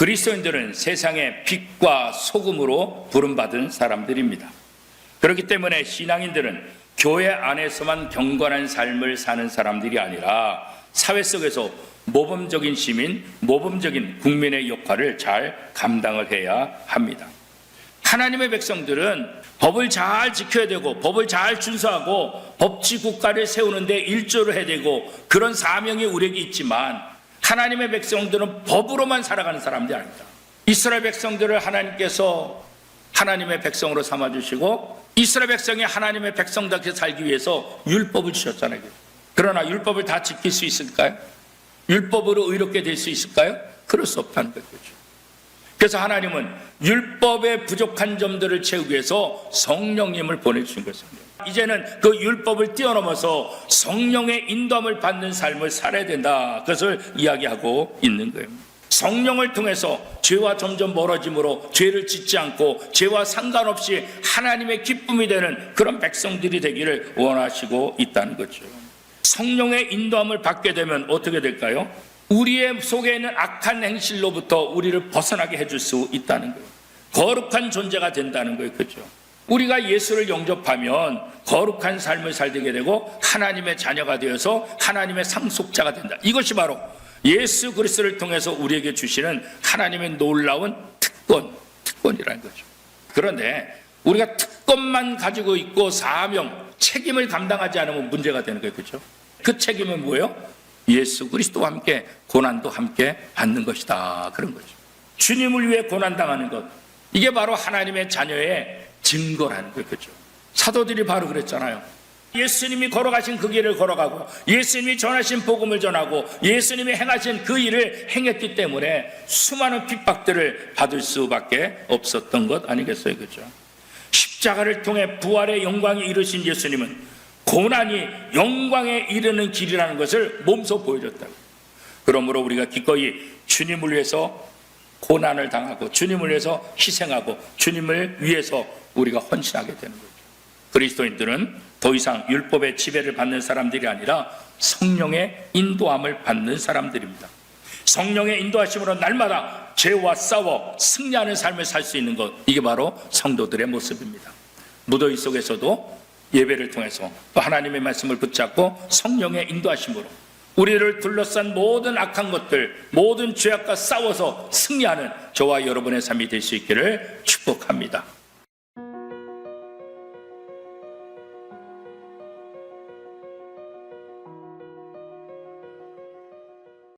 그리스도인들은 세상의 빛과 소금으로 부름받은 사람들입니다. 그렇기 때문에 신앙인들은 교회 안에서만 경건한 삶을 사는 사람들이 아니라 사회 속에서 모범적인 시민, 모범적인 국민의 역할을 잘 감당을 해야 합니다. 하나님의 백성들은 법을 잘 지켜야 되고 법을 잘 준수하고 법치 국가를 세우는 데 일조를 해야 되고 그런 사명이 우리에게 있지만 하나님의 백성들은 법으로만 살아가는 사람들이 아닙니다. 이스라엘 백성들을 하나님께서 하나님의 백성으로 삼아주시고 이스라엘 백성이 하나님의 백성답게 살기 위해서 율법을 주셨잖아요. 그러나 율법을 다 지킬 수 있을까요? 율법으로 의롭게 될 수 있을까요? 그럴 수 없다는 거죠. 그래서 하나님은 율법의 부족한 점들을 채우기 위해서 성령님을 보내주신 것입니다. 이제는 그 율법을 뛰어넘어서 성령의 인도함을 받는 삶을 살아야 된다. 그것을 이야기하고 있는 거예요. 성령을 통해서 죄와 점점 멀어짐으로 죄를 짓지 않고 죄와 상관없이 하나님의 기쁨이 되는 그런 백성들이 되기를 원하시고 있다는 거죠. 성령의 인도함을 받게 되면 어떻게 될까요? 우리의 속에 있는 악한 행실로부터 우리를 벗어나게 해줄 수 있다는 거예요. 거룩한 존재가 된다는 거예요. 그렇죠? 우리가 예수를 영접하면 거룩한 삶을 살게 되고 하나님의 자녀가 되어서 하나님의 상속자가 된다. 이것이 바로 예수 그리스도를 통해서 우리에게 주시는 하나님의 놀라운 특권이라는 거죠. 그런데 우리가 특권만 가지고 있고 사명, 책임을 감당하지 않으면 문제가 되는 거예요. 그렇죠? 그 책임은 뭐예요? 예수 그리스도와 함께 고난도 함께 받는 것이다. 그런 거죠. 주님을 위해 고난당하는 것. 이게 바로 하나님의 자녀의 증거라는 거예요. 그렇죠? 사도들이 바로 그랬잖아요. 예수님이 걸어가신 그 길을 걸어가고 예수님이 전하신 복음을 전하고 예수님이 행하신 그 일을 행했기 때문에 수많은 핍박들을 받을 수밖에 없었던 것 아니겠어요? 그렇죠? 십자가를 통해 부활의 영광이 이루신 예수님은 고난이 영광에 이르는 길이라는 것을 몸소 보여줬다고. 그러므로 우리가 기꺼이 주님을 위해서 고난을 당하고 주님을 위해서 희생하고 주님을 위해서 우리가 헌신하게 되는 거죠. 그리스도인들은 더 이상 율법의 지배를 받는 사람들이 아니라 성령의 인도함을 받는 사람들입니다. 성령의 인도하심으로 날마다 죄와 싸워 승리하는 삶을 살 수 있는 것, 이게 바로 성도들의 모습입니다. 무더위 속에서도 예배를 통해서 또 하나님의 말씀을 붙잡고 성령의 인도하심으로 우리를 둘러싼 모든 악한 것들, 모든 죄악과 싸워서 승리하는 저와 여러분의 삶이 될 수 있기를 축복합니다.